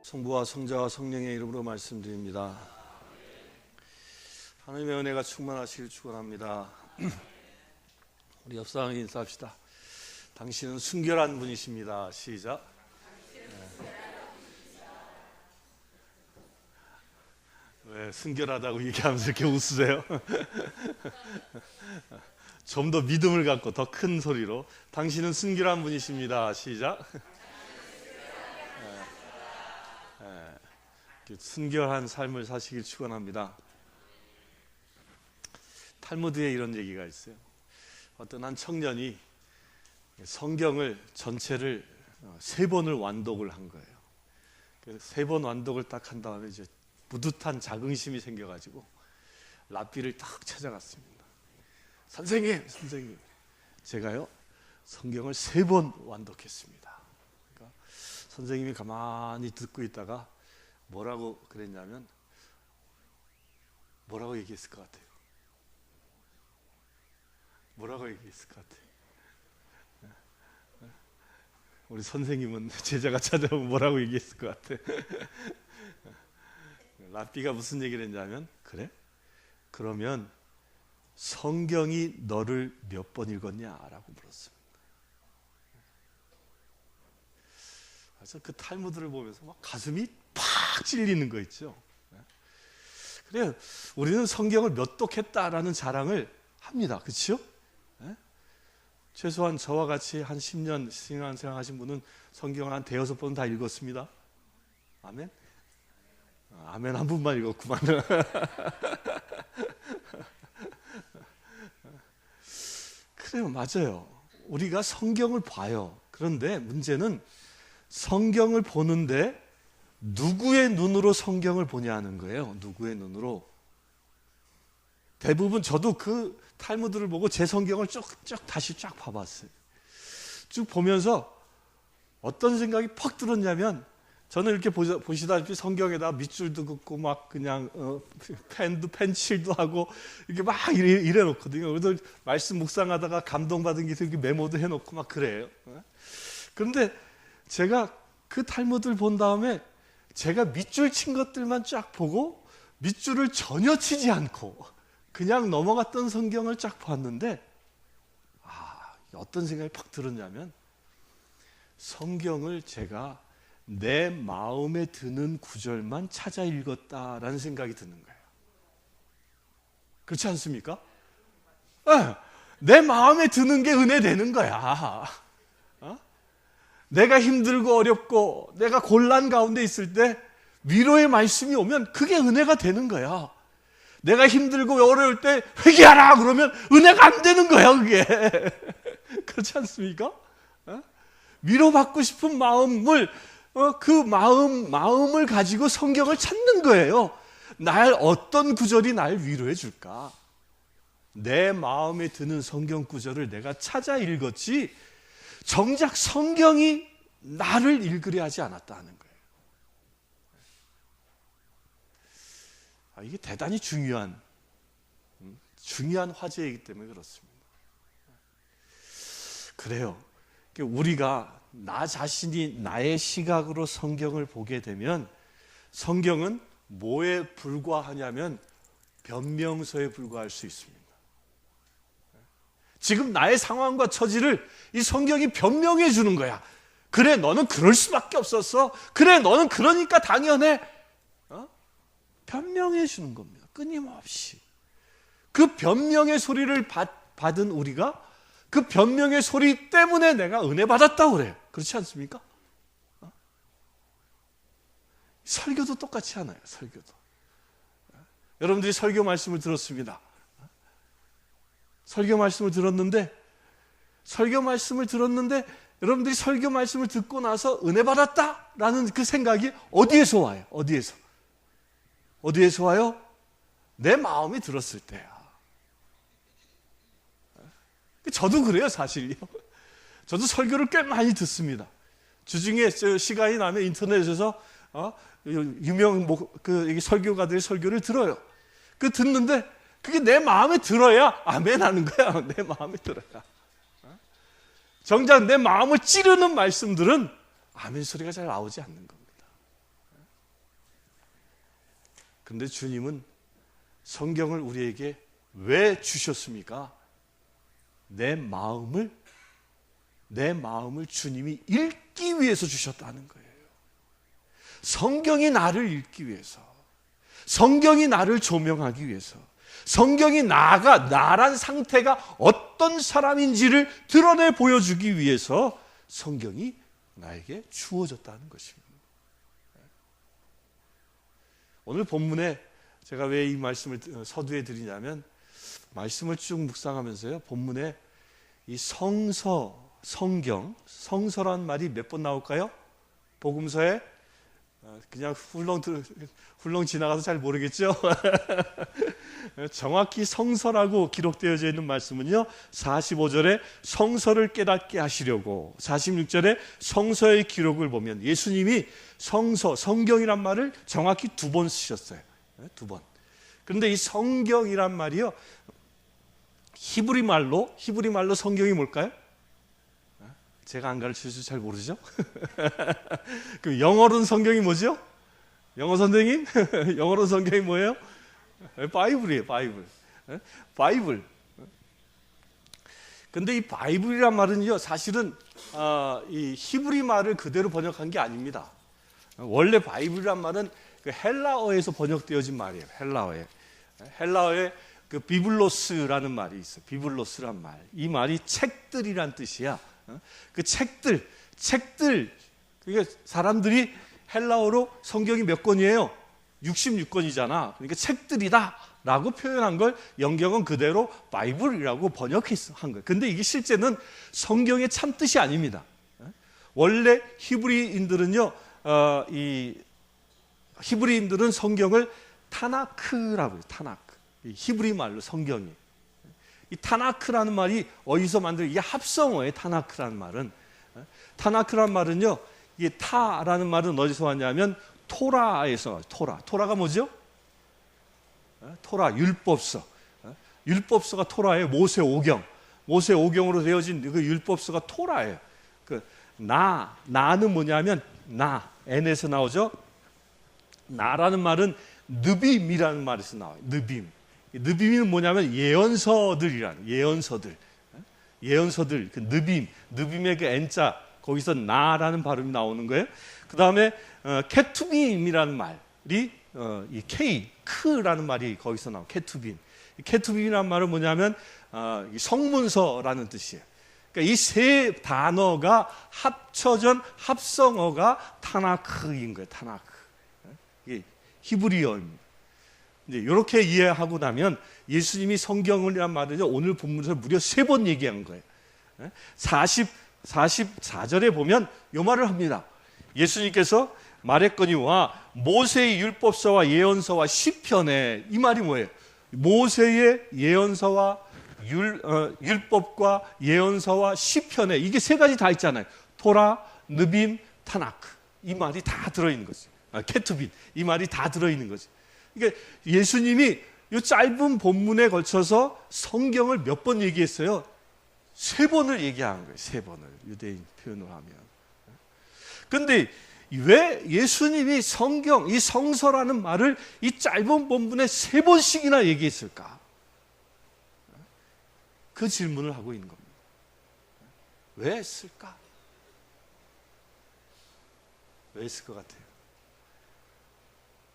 성부와 성자와 성령의 이름으로 말씀드립니다. 하나님의 은혜가 충만하시길 축원합니다. 우리 옆 사람 인사합시다. 당신은 순결한 분이십니다. 시작. 왜 순결하다고 얘기하면서 이렇게 웃으세요? 좀 더 믿음을 갖고 더 큰 소리로 당신은 순결한 분이십니다. 시작. 순결한 삶을 사시길 축원합니다. 탈무드에 이런 얘기가 있어요. 어떤 한 청년이 성경을 전체를 3번을 완독을 한 거예요. 그래서 3번 완독을 딱 한 다음에 이제 뿌듯한 자긍심이 생겨가지고 랍비를 딱 찾아갔습니다. 선생님, 제가요 성경을 3번 완독했습니다. 그러니까 선생님이 가만히 듣고 있다가 뭐라고 그랬냐면, 뭐라고 얘기했을 것 같아요? 뭐라고 얘기했을 것 같아요? 우리 선생님은 제자가 찾아오면 뭐라고 얘기했을 것 같아? 랍비가 무슨 얘기를 했냐면, 그래? 그러면 성경이 너를 몇 번 읽었냐? 라고 물었습니다. 그래서 그 탈무드를 보면서 막 가슴이 팍 찔리는 거 있죠. 그래, 우리는 성경을 몇 독했다라는 자랑을 합니다. 그렇죠? 최소한 저와 같이 한 10년 신앙생활 하신 분은 성경을 한 5-6번 다 읽었습니다. 아멘? 아멘 한 분만 읽었구만. 그래요, 맞아요. 우리가 성경을 봐요. 그런데 문제는 성경을 보는데 누구의 눈으로 성경을 보냐는 거예요. 누구의 눈으로. 대부분 저도 그 탈무드를 보고 제 성경을 쭉 다시 쫙 봐봤어요. 쭉 보면서 어떤 생각이 퍽 들었냐면, 저는 이렇게 보시다시피 성경에다 밑줄도 긋고 막 그냥 펜칠도 하고 이렇게 막 이래 놓거든요. 그래서 말씀 묵상하다가 감동받은 게 이렇게 메모도 해놓고 막 그래요. 그런데 제가 그 탈무드를 본 다음에 제가 밑줄 친 것들만 쫙 보고 밑줄을 전혀 치지 않고 그냥 넘어갔던 성경을 쫙 봤는데, 어떤 생각이 팍 들었냐면, 성경을 제가 내 마음에 드는 구절만 찾아 읽었다라는 생각이 드는 거예요. 그렇지 않습니까? 내 마음에 드는 게 은혜 되는 거야. 내가 힘들고 어렵고 내가 곤란 가운데 있을 때 위로의 말씀이 오면 그게 은혜가 되는 거야. 내가 힘들고 어려울 때 회개하라 그러면 은혜가 안 되는 거야, 그게. 그렇지 않습니까? 위로받고 싶은 마음을 그 마음을 가지고 성경을 찾는 거예요. 어떤 구절이 날 위로해 줄까? 내 마음에 드는 성경 구절을 내가 찾아 읽었지, 정작 성경이 나를 읽으려 하지 않았다는 거예요. 이게 대단히 중요한 화제이기 때문에 그렇습니다. 그래요. 우리가 나 자신이 나의 시각으로 성경을 보게 되면 성경은 뭐에 불과하냐면 변명서에 불과할 수 있습니다. 지금 나의 상황과 처지를 이 성경이 변명해 주는 거야. 그래, 너는 그럴 수밖에 없었어. 그래, 너는 그러니까 당연해. 변명해 주는 겁니다. 끊임없이. 그 변명의 소리를 받은 우리가 그 변명의 소리 때문에 내가 은혜 받았다고 그래. 그렇지 않습니까? 설교도 똑같이 하나요? 설교도. 여러분들이 설교 말씀을 들었습니다. 설교 말씀을 들었는데 여러분들이 설교 말씀을 듣고 나서 은혜 받았다라는 그 생각이 어디에서 와요? 어디에서 와요? 내 마음이 들었을 때야. 저도 그래요, 사실요. 저도 설교를 꽤 많이 듣습니다. 주중에 시간이 나면 인터넷에서 유명 설교가들의 설교를 들어요. 그 듣는데 그게 내 마음에 들어야 아멘 하는 거야. 내 마음에 들어야. 정작 내 마음을 찌르는 말씀들은 아멘 소리가 잘 나오지 않는 겁니다. 그런데 주님은 성경을 우리에게 왜 주셨습니까? 내 마음을 주님이 읽기 위해서 주셨다는 거예요. 성경이 나를 읽기 위해서, 성경이 나를 조명하기 위해서, 성경이 나란 상태가 어떤 사람인지를 드러내 보여주기 위해서 성경이 나에게 주어졌다는 것입니다. 오늘 본문에 제가 왜 이 말씀을 서두에 드리냐면, 말씀을 쭉 묵상하면서요, 본문에 이 성서란 말이 몇 번 나올까요? 복음서에 그냥 훌렁 지나가서 잘 모르겠죠? 정확히 성서라고 기록되어져 있는 말씀은요, 45절에 성서를 깨닫게 하시려고, 46절에 성서의 기록을 보면 예수님이 성경이란 말을 정확히 2번 쓰셨어요. 2번. 그런데 이 성경이란 말이요, 히브리 말로 성경이 뭘까요? 제가 안 가르쳐서 잘 모르죠? 그 영어로는 성경이 뭐죠? 영어 선생님? 영어로 성경이 뭐예요? 바이블이에요, 바이블. 근데 이 바이블이란 말은요, 사실은 이 히브리 말을 그대로 번역한 게 아닙니다. 원래 바이블이란 말은 그 헬라어에서 번역되어진 말이에요. 헬라어에 그 비블로스라는 말이 있어요. 비블로스란 말. 이 말이 책들이란 뜻이야. 그 책들. 그러니까 사람들이 헬라어로 성경이 몇 권이에요? 66권이잖아. 그러니까 책들이다라고 표현한 걸 영경은 그대로 바이블이라고 번역한 거예요. 근데 이게 실제는 성경의 참 뜻이 아닙니다. 원래 히브리인들은요, 히브리인들은 성경을 타나크라고 해요. 타나크. 이 히브리 말로 성경이. 이 타나크라는 말이 어디서 만든, 이게 합성어예요. 타나크라는 말은. 타나크라는 말은요, 이게 타라는 말은 어디서 왔냐면 토라에서. 토라가 뭐죠? 토라, 율법서. 율법서가 토라예요. 모세오경으로 되어진 그 율법서가 토라예요. 그 나는 뭐냐면 N에서 나오죠. 나라는 말은 느빔이라는 말에서 나와요. 느빔은 뭐냐면 예언서들. 그 느빔의 그 N자, 거기서 나라는 발음이 나오는 거예요. 그 다음에 케투빔이라는 말이 이 크라는 말이 거기서 나와요. 케투빔이라는 말은 뭐냐면 성문서라는 뜻이에요. 그러니까 이 세 단어가 합쳐진 합성어가 타나크인 거예요. 타나크. 이게 히브리어입니다. 이제 이렇게 이해하고 나면 예수님이 성경이란 말을 오늘 본문에서 무려 3번 얘기한 거예요. 44절에 보면 이 말을 합니다. 예수님께서 말했거니와 모세의 율법서와 예언서와 시편에, 이 말이 뭐예요? 모세의 예언서와 율법과 예언서와 시편에, 이게 3가지 다 있잖아요. 토라, 느빔, 타나크. 이 말이 다 들어있는 거죠. 케투빈, 이 말이 다 들어있는 거죠. 그러니까 예수님이 이 짧은 본문에 걸쳐서 성경을 몇 번 얘기했어요? 3번을 얘기한 거예요. 3번을, 유대인 표현으로 하면. 그런데 왜 예수님이 이 성서라는 말을 이 짧은 본문에 3번씩이나 얘기했을까? 그 질문을 하고 있는 겁니다. 왜 했을까? 왜 했을 것 같아요?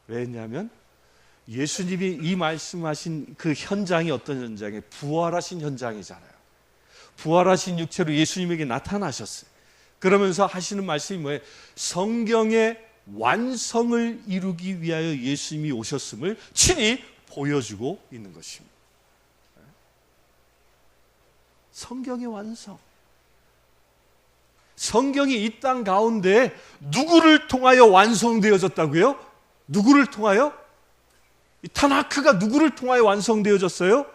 왜 했냐면 예수님이 이 말씀하신 그 현장이 어떤 현장이에요? 부활하신 현장이잖아요. 부활하신 육체로 예수님에게 나타나셨어요. 그러면서 하시는 말씀이 뭐예요? 성경의 완성을 이루기 위하여 예수님이 오셨음을 친히 보여주고 있는 것입니다. 성경의 완성. 성경이 이 땅 가운데 누구를 통하여 완성되어졌다고요? 누구를 통하여? 이 타나크가 누구를 통하여 완성되어졌어요?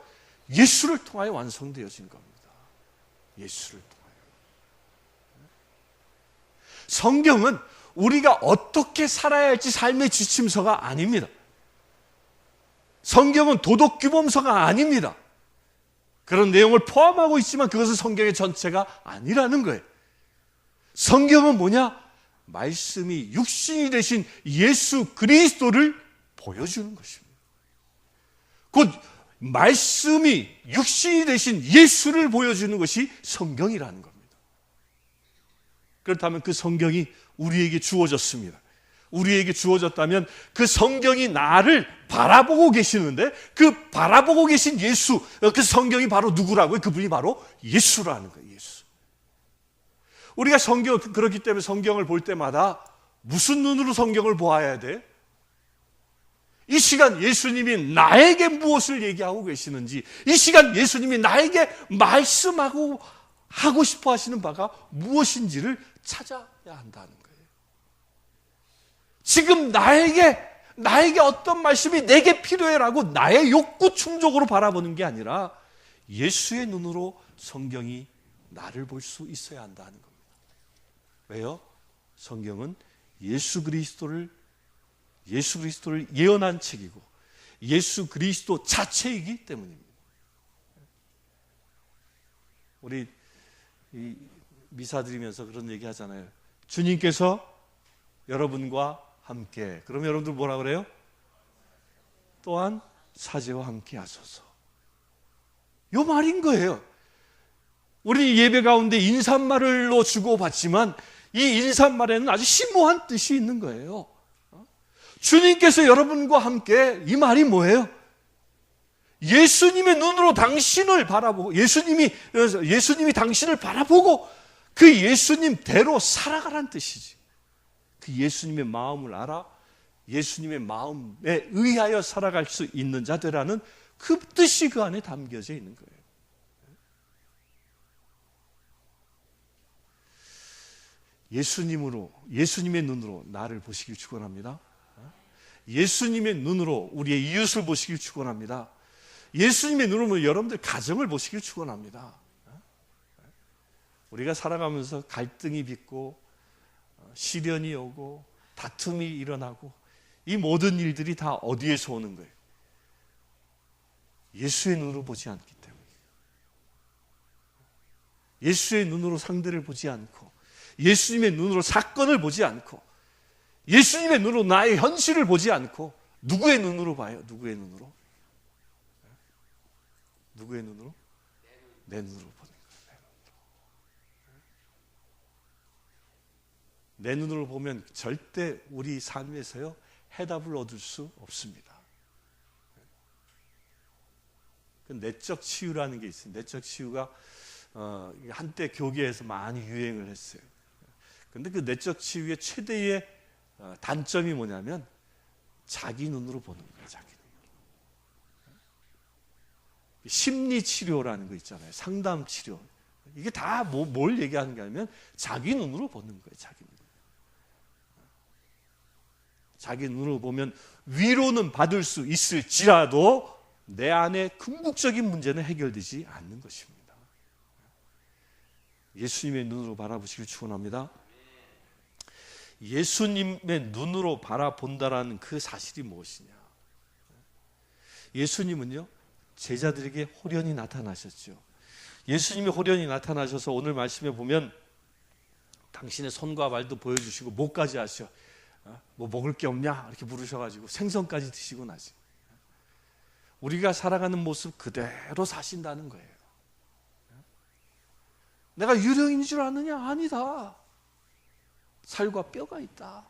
예수를 통하여 완성되어진 겁니다. 예수를 통하여. 성경은 우리가 어떻게 살아야 할지 삶의 지침서가 아닙니다. 성경은 도덕규범서가 아닙니다. 그런 내용을 포함하고 있지만 그것은 성경의 전체가 아니라는 거예요. 성경은 뭐냐? 말씀이 육신이 되신 예수 그리스도를 보여주는 것입니다. 곧 말씀이 육신이 되신 예수를 보여주는 것이 성경이라는 겁니다. 그렇다면 그 성경이 우리에게 주어졌습니다. 우리에게 주어졌다면 그 성경이 나를 바라보고 계시는데 그 바라보고 계신 예수, 그 성경이 바로 누구라고요? 그분이 바로 예수라는 거예요. 예수. 우리가 그렇기 때문에 성경을 볼 때마다 무슨 눈으로 성경을 보아야 돼? 이 시간 예수님이 나에게 무엇을 얘기하고 계시는지, 이 시간 예수님이 나에게 말씀하고 하고 싶어 하시는 바가 무엇인지를 찾아야 한다는 거예요. 지금 나에게 어떤 말씀이 내게 필요해라고 나의 욕구 충족으로 바라보는 게 아니라 예수의 눈으로 성경이 나를 볼 수 있어야 한다는 겁니다. 왜요? 성경은 예수 그리스도를 예언한 책이고 예수 그리스도 자체이기 때문입니다. 우리 미사 드리면서 그런 얘기 하잖아요. 주님께서 여러분과 함께, 그러면 여러분들 뭐라 그래요? 또한 사제와 함께 하소서. 요 말인 거예요. 우리 예배 가운데 인사말로 주고받지만 이 인사말에는 아주 심오한 뜻이 있는 거예요. 주님께서 여러분과 함께, 이 말이 뭐예요? 예수님의 눈으로 당신을 바라보고 예수님이 당신을 바라보고 그 예수님대로 살아가란 뜻이지. 그 예수님의 마음을 알아 예수님의 마음에 의하여 살아갈 수 있는 자들이라는 그 뜻이 그 안에 담겨져 있는 거예요. 예수님의 눈으로 나를 보시길 축원합니다. 예수님의 눈으로 우리의 이웃을 보시길 축원합니다. 예수님의 눈으로 여러분들 가정을 보시길 축원합니다. 우리가 살아가면서 갈등이 빚고 시련이 오고 다툼이 일어나고 이 모든 일들이 다 어디에서 오는 거예요? 예수의 눈으로 보지 않기 때문에. 예수의 눈으로 상대를 보지 않고 예수님의 눈으로 사건을 보지 않고 예수님의 눈으로 나의 현실을 보지 않고 누구의 눈으로 봐요? 누구의 눈으로? 누구의 눈으로? 내 눈으로 보는 거예요. 내 눈으로 보면 절대 우리 삶에서요 해답을 얻을 수 없습니다. 그 내적 치유라는 게 있어요. 내적 치유가 한때 교계에서 많이 유행을 했어요. 그런데 그 내적 치유의 최대의 단점이 뭐냐면 자기 눈으로 보는 거예요. 자기 눈으로. 심리 치료라는 거 있잖아요. 상담 치료. 이게 다 뭘 얘기하는 게 아니면 자기 눈으로 보는 거예요. 자기 눈으로. 자기 눈으로 보면 위로는 받을 수 있을지라도 내 안에 궁극적인 문제는 해결되지 않는 것입니다. 예수님의 눈으로 바라보시길 축원합니다. 예수님의 눈으로 바라본다라는 그 사실이 무엇이냐? 예수님은요 제자들에게 호련히 나타나셨죠. 예수님이 호련히 나타나셔서 오늘 말씀에 보면 당신의 손과 발도 보여주시고 목까지 하셔. 뭐 먹을 게 없냐? 이렇게 물으셔가지고 생선까지 드시고 나지. 우리가 살아가는 모습 그대로 사신다는 거예요. 내가 유령인 줄 아느냐? 아니다. 살과 뼈가 있다.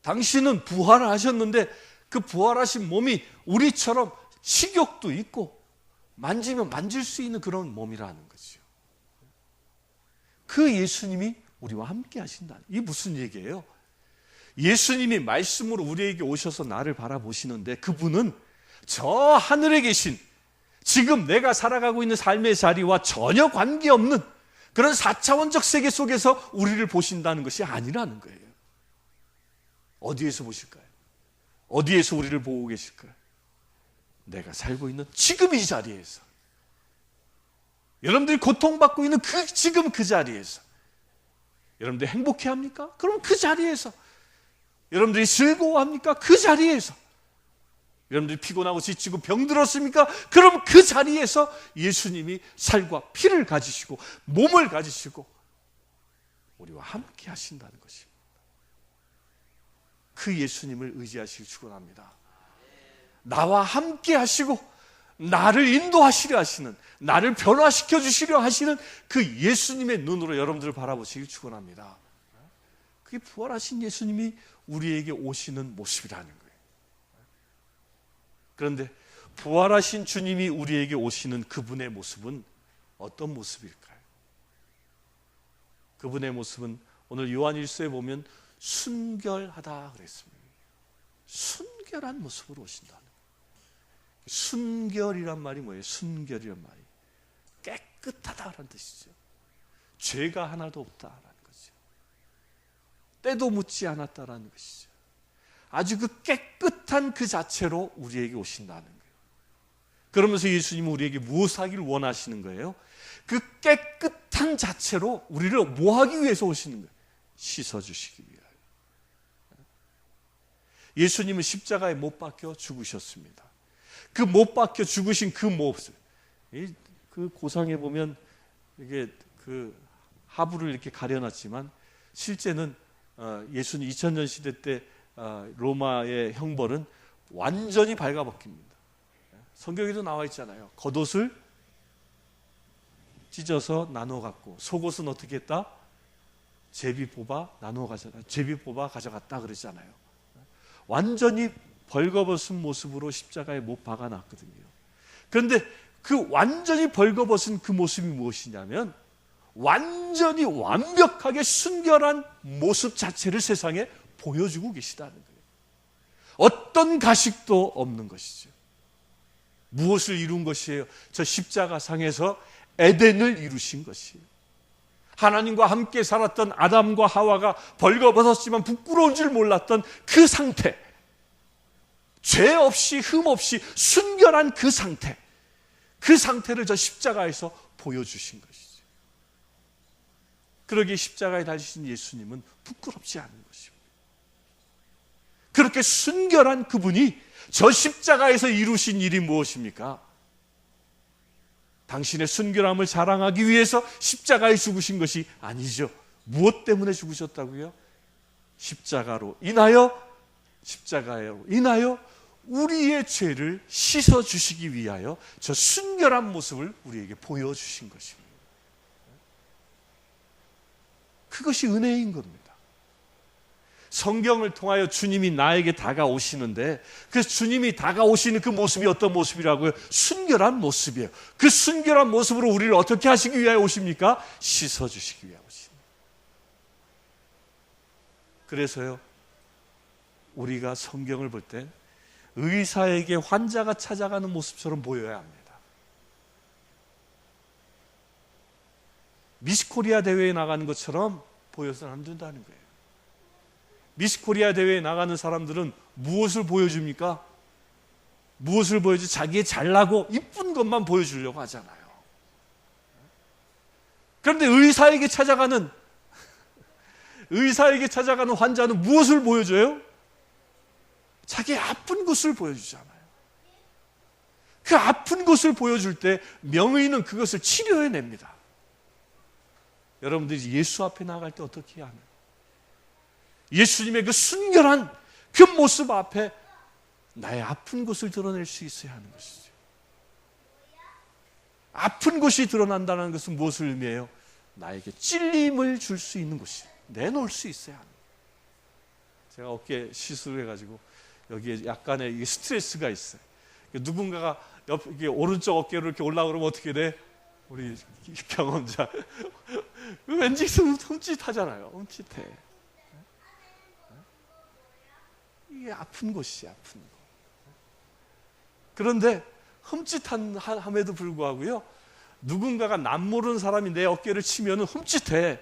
당신은 부활을 하셨는데 그 부활하신 몸이 우리처럼 식욕도 있고 만지면 만질 수 있는 그런 몸이라는 거죠. 그 예수님이 우리와 함께 하신다. 이게 무슨 얘기예요? 예수님이 말씀으로 우리에게 오셔서 나를 바라보시는데 그분은 저 하늘에 계신 지금 내가 살아가고 있는 삶의 자리와 전혀 관계없는 그런 4차원적 세계 속에서 우리를 보신다는 것이 아니라는 거예요. 어디에서 보실까요? 어디에서 우리를 보고 계실까요? 내가 살고 있는 지금 이 자리에서, 여러분들이 고통받고 있는 지금 그 자리에서, 여러분들이 행복해합니까? 그럼 그 자리에서, 여러분들이 즐거워합니까? 그 자리에서, 여러분들이 피곤하고 지치고 병들었습니까? 그럼 그 자리에서 예수님이 살과 피를 가지시고 몸을 가지시고 우리와 함께 하신다는 것입니다. 그 예수님을 의지하시길 축원합니다. 나와 함께 하시고 나를 인도하시려 하시는, 나를 변화시켜 주시려 하시는 그 예수님의 눈으로 여러분들을 바라보시길 축원합니다. 그게 부활하신 예수님이 우리에게 오시는 모습이라는 거예요. 그런데 부활하신 주님이 우리에게 오시는 그분의 모습은 어떤 모습일까요? 그분의 모습은 오늘 요한일서에 보면 순결하다 그랬습니다. 순결한 모습으로 오신다는 거예요. 순결이란 말이 뭐예요? 순결이란 말이 깨끗하다라는 뜻이죠. 죄가 하나도 없다라는 거죠. 때도 묻지 않았다라는 것이죠. 아주 그 깨끗한 그 자체로 우리에게 오신다는 거예요. 그러면서 예수님은 우리에게 무엇을 하기를 원하시는 거예요? 그 깨끗한 자체로 우리를 뭐 하기 위해서 오시는 거예요? 씻어주시기 위하여. 예수님은 십자가에 못 박혀 죽으셨습니다. 그 못 박혀 죽으신 그 모습, 그 고상에 보면 이게 그 하부를 이렇게 가려놨지만 실제는 예수님 2000년 시대 때 로마의 형벌은 완전히 발가벗깁니다. 성경에도 나와 있잖아요. 겉옷을 찢어서 나눠 갖고 속옷은 어떻게 했다? 제비 뽑아 가져갔다 그러잖아요. 완전히 벌거벗은 모습으로 십자가에 못 박아놨거든요. 그런데 그 완전히 벌거벗은 그 모습이 무엇이냐면 완전히 완벽하게 순결한 모습 자체를 세상에 보여주고 계시다는 거예요. 어떤 가식도 없는 것이죠. 무엇을 이룬 것이에요? 저 십자가상에서 에덴을 이루신 것이에요. 하나님과 함께 살았던 아담과 하와가 벌거벗었지만 부끄러운 줄 몰랐던 그 상태, 죄 없이 흠 없이 순결한 그 상태, 그 상태를 저 십자가에서 보여주신 것이죠. 그러기에 십자가에 달리신 예수님은 부끄럽지 않은 것입니다. 그렇게 순결한 그분이 저 십자가에서 이루신 일이 무엇입니까? 당신의 순결함을 자랑하기 위해서 십자가에 죽으신 것이 아니죠. 무엇 때문에 죽으셨다고요? 십자가로 인하여 우리의 죄를 씻어주시기 위하여 저 순결한 모습을 우리에게 보여주신 것입니다. 그것이 은혜인 겁니다. 성경을 통하여 주님이 나에게 다가오시는데 그 주님이 다가오시는 그 모습이 어떤 모습이라고요? 순결한 모습이에요. 그 순결한 모습으로 우리를 어떻게 하시기 위하여 오십니까? 씻어주시기 위하여 오십니다. 그래서요, 우리가 성경을 볼 때 의사에게 환자가 찾아가는 모습처럼 보여야 합니다. 미스코리아 대회에 나가는 것처럼 보여서는 안 된다는 거예요. 미스코리아 대회에 나가는 사람들은 무엇을 보여줍니까? 무엇을 보여주? 자기의 잘나고 이쁜 것만 보여주려고 하잖아요. 그런데 의사에게 찾아가는 환자는 무엇을 보여줘요? 자기의 아픈 것을 보여주잖아요. 그 아픈 것을 보여줄 때 명의는 그것을 치료해냅니다. 여러분들이 예수 앞에 나갈 때 어떻게 해야 하나요? 예수님의 그 순결한 그 모습 앞에 나의 아픈 것을 드러낼 수 있어야 하는 것이죠. 아픈 것이 드러난다는 것은 무엇을 의미해요? 나에게 찔림을 줄 수 있는 것이 내놓을 수 있어야 합니다. 제가 어깨 시술을 해가지고 여기에 약간의 스트레스가 있어요. 누군가가 이게 오른쪽 어깨로 이렇게 올라오면 어떻게 돼? 우리 경험자 왠지 흠칫하잖아요. 흠칫해. 이게 아픈 곳이야, 아픈 곳. 그런데 흠칫함에도 불구하고요, 누군가가 남 모르는 사람이 내 어깨를 치면은 흠칫해.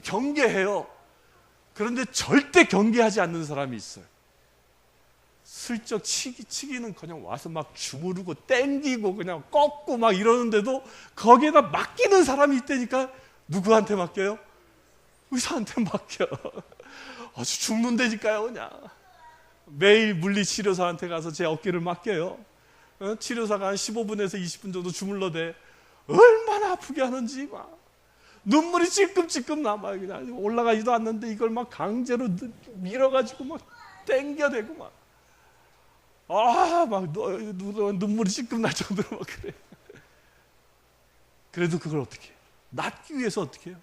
경계해요. 그런데 절대 경계하지 않는 사람이 있어요. 슬쩍 치기는 그냥 와서 막 주무르고 땡기고 그냥 꺾고 막 이러는데도 거기에다 맡기는 사람이 있다니까. 누구한테 맡겨요? 의사한테 맡겨. 아주 죽는다니까요, 그냥. 매일 물리치료사한테 가서 제 어깨를 맡겨요. 치료사가 한 15분에서 20분 정도 주물러대. 얼마나 아프게 하는지 막. 눈물이 찔끔찔끔 남아요. 그냥 올라가지도 않는데 이걸 막 강제로 밀어가지고 막 땡겨대고 막 눈물이 찔끔 날 정도로 막 그래. 그래도 그걸 어떻게 해요? 낫기 위해서 어떻게 해요?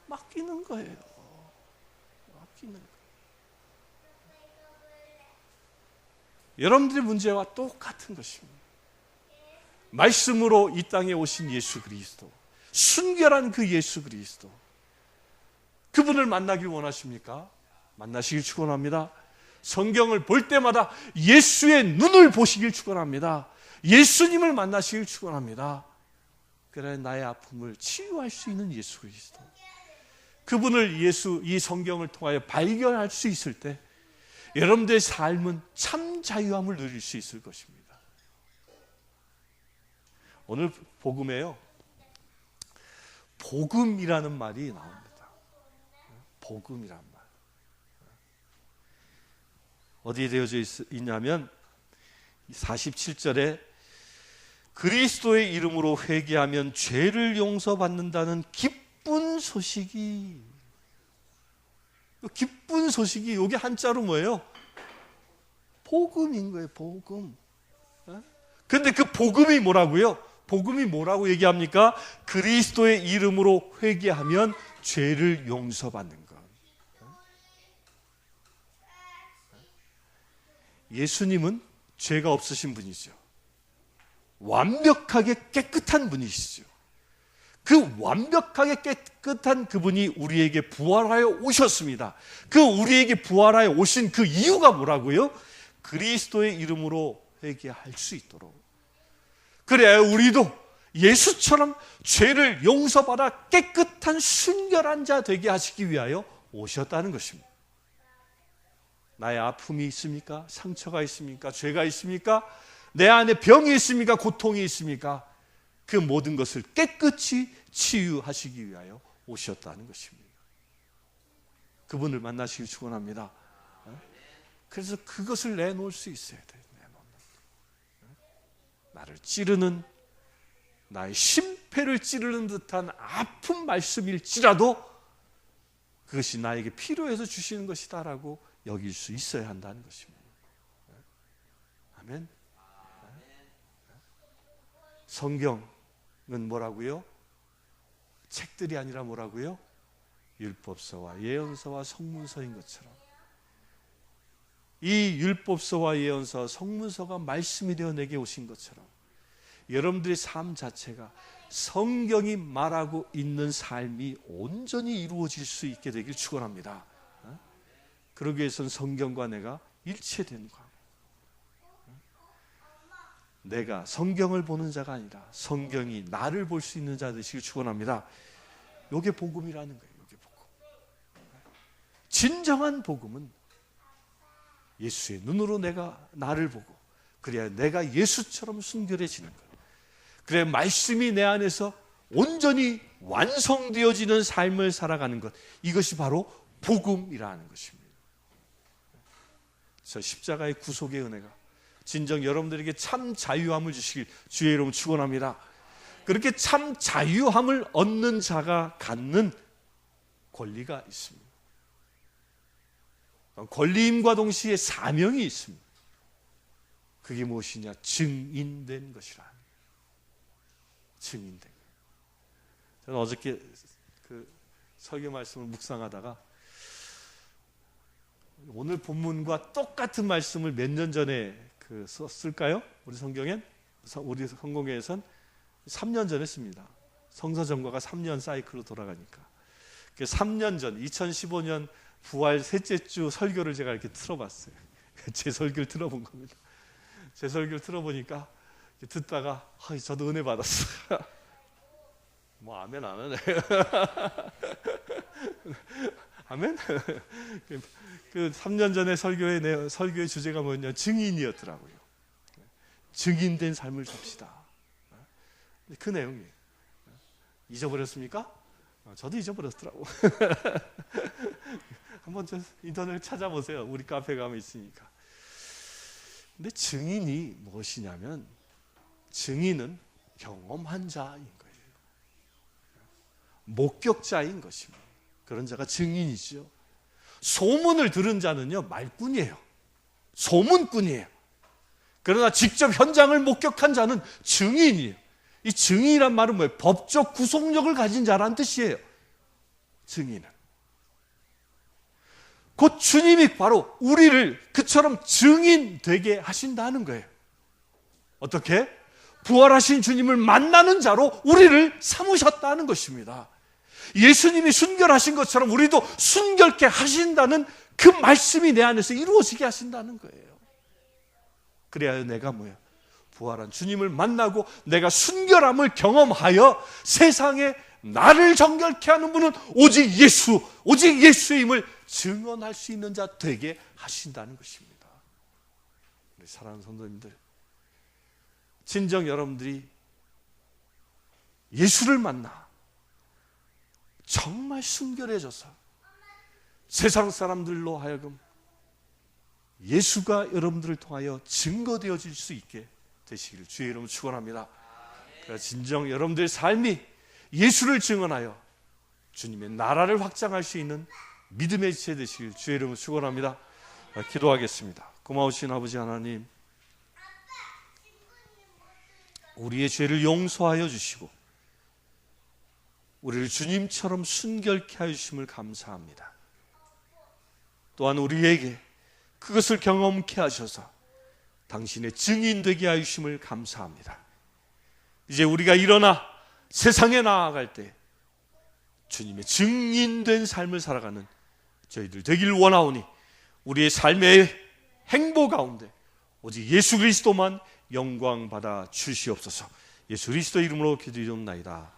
맡기는 거예요. 맡기는 거예요. 여러분들의 문제와 똑같은 것입니다. 말씀으로 이 땅에 오신 예수 그리스도, 순결한 그 예수 그리스도, 그분을 만나길 원하십니까? 만나시길 축원합니다. 성경을 볼 때마다 예수의 눈을 보시길 축원합니다. 예수님을 만나시길 축원합니다. 그래 나의 아픔을 치유할 수 있는 예수 그리스도, 그분을 이 성경을 통하여 발견할 수 있을 때 여러분들의 삶은 참 자유함을 누릴 수 있을 것입니다. 오늘 복음에요, 복음이라는 말이 나옵니다. 복음이란 말. 어디에 되어져 있냐면 47절에 그리스도의 이름으로 회개하면 죄를 용서받는다는 기쁜 소식이, 기쁜 소식이 여기 한자로 뭐예요? 복음인 거예요. 복음. 그런데 그 복음이 뭐라고요? 복음이 뭐라고 얘기합니까? 그리스도의 이름으로 회개하면 죄를 용서받는 것. 예수님은 죄가 없으신 분이죠. 완벽하게 깨끗한 분이시죠. 그 완벽하게 깨끗한 그분이 우리에게 부활하여 오셨습니다. 그 우리에게 부활하여 오신 그 이유가 뭐라고요? 그리스도의 이름으로 회개할 수 있도록. 그래야 우리도 예수처럼 죄를 용서받아 깨끗한 순결한 자 되게 하시기 위하여 오셨다는 것입니다. 나의 아픔이 있습니까? 상처가 있습니까? 죄가 있습니까? 내 안에 병이 있습니까? 고통이 있습니까? 그 모든 것을 깨끗이 치유하시기 위하여 오셨다는 것입니다. 그분을 만나시길 축원합니다. 그래서 그것을 내놓을 수 있어야 돼요. 나를 찌르는, 나의 심폐를 찌르는 듯한 아픈 말씀일지라도 그것이 나에게 필요해서 주시는 것이다라고 여길 수 있어야 한다는 것입니다. 아멘. 성경은 뭐라고요? 책들이 아니라 뭐라고요? 율법서와 예언서와 성문서인 것처럼 이 율법서와 예언서, 성문서가 말씀이 되어 내게 오신 것처럼 여러분들의 삶 자체가 성경이 말하고 있는 삶이 온전히 이루어질 수 있게 되길 축원합니다. 그러기 위해서는 성경과 내가 일치되는 거예요. 내가 성경을 보는 자가 아니라 성경이 나를 볼 수 있는 자 되시길 축원합니다. 이게 복음이라는 거예요. 이게 복음. 진정한 복음은 예수의 눈으로 내가 나를 보고 그래야 내가 예수처럼 순결해지는 것. 그래야 말씀이 내 안에서 온전히 완성되어지는 삶을 살아가는 것. 이것이 바로 복음이라는 것입니다. 그래서 십자가의 구속의 은혜가 진정 여러분들에게 참 자유함을 주시길 주의 이름으로 축원합니다. 그렇게 참 자유함을 얻는 자가 갖는 권리가 있습니다. 권리임과 동시에 사명이 있습니다. 그게 무엇이냐? 증인된 것이라. 증인된 것. 저는 어저께 그 설교 말씀을 묵상하다가 오늘 본문과 똑같은 말씀을 몇 년 전에 썼을까요? 우리 성경엔? 우리 성공회에선 3년 전에 씁니다. 성서전과가 3년 사이클로 돌아가니까. 3년 전 2015년 부활 셋째 주 설교를 제가 이렇게 틀어봤어요. 제 설교를 틀어본 겁니다. 제 설교를 틀어보니까 듣다가 저도 은혜 받았어요. 뭐 아멘 안 하네. 아멘. 그 3년 전에 설교의 주제가 뭐였냐? 증인이었더라고요. 증인된 삶을 삽시다. 그 내용이에요. 잊어버렸습니까? 저도 잊어버렸더라고. 한번 저 인터넷 찾아보세요. 우리 카페 가면 있으니까. 근데 증인이 무엇이냐면 증인은 경험한 자인 거예요. 목격자인 것입니다. 그런 자가 증인이죠. 소문을 들은 자는요, 말꾼이에요. 소문꾼이에요. 그러나 직접 현장을 목격한 자는 증인이에요. 이 증인이란 말은 뭐예요? 법적 구속력을 가진 자라는 뜻이에요. 증인은. 곧 주님이 바로 우리를 그처럼 증인 되게 하신다는 거예요. 어떻게? 부활하신 주님을 만나는 자로 우리를 삼으셨다는 것입니다. 예수님이 순결하신 것처럼 우리도 순결케 하신다는 그 말씀이 내 안에서 이루어지게 하신다는 거예요. 그래야 내가 뭐예요? 부활한 주님을 만나고 내가 순결함을 경험하여 세상에 나를 정결케 하는 분은 오직 예수, 오직 예수의 힘을 증언할 수 있는 자 되게 하신다는 것입니다. 우리 사랑하는 성도님들, 진정 여러분들이 예수를 만나 정말 순결해져서 세상 사람들로 하여금 예수가 여러분들을 통하여 증거되어질 수 있게 되시기를 주의 이름으로 축원합니다. 그래서 진정 여러분들의 삶이 예수를 증언하여 주님의 나라를 확장할 수 있는 믿음의 지체 되시길 주의 이름으로 축원합니다. 기도하겠습니다. 고마우신 아버지 하나님, 우리의 죄를 용서하여 주시고 우리를 주님처럼 순결케 하여 주심을 감사합니다. 또한 우리에게 그것을 경험케 하셔서 당신의 증인 되게 하여 주심을 감사합니다. 이제 우리가 일어나 세상에 나아갈 때 주님의 증인된 삶을 살아가는 저희들 되길 원하오니 우리의 삶의 행보 가운데 오직 예수 그리스도만 영광 받아 주시옵소서. 예수 그리스도 이름으로 기도드리옵나이다.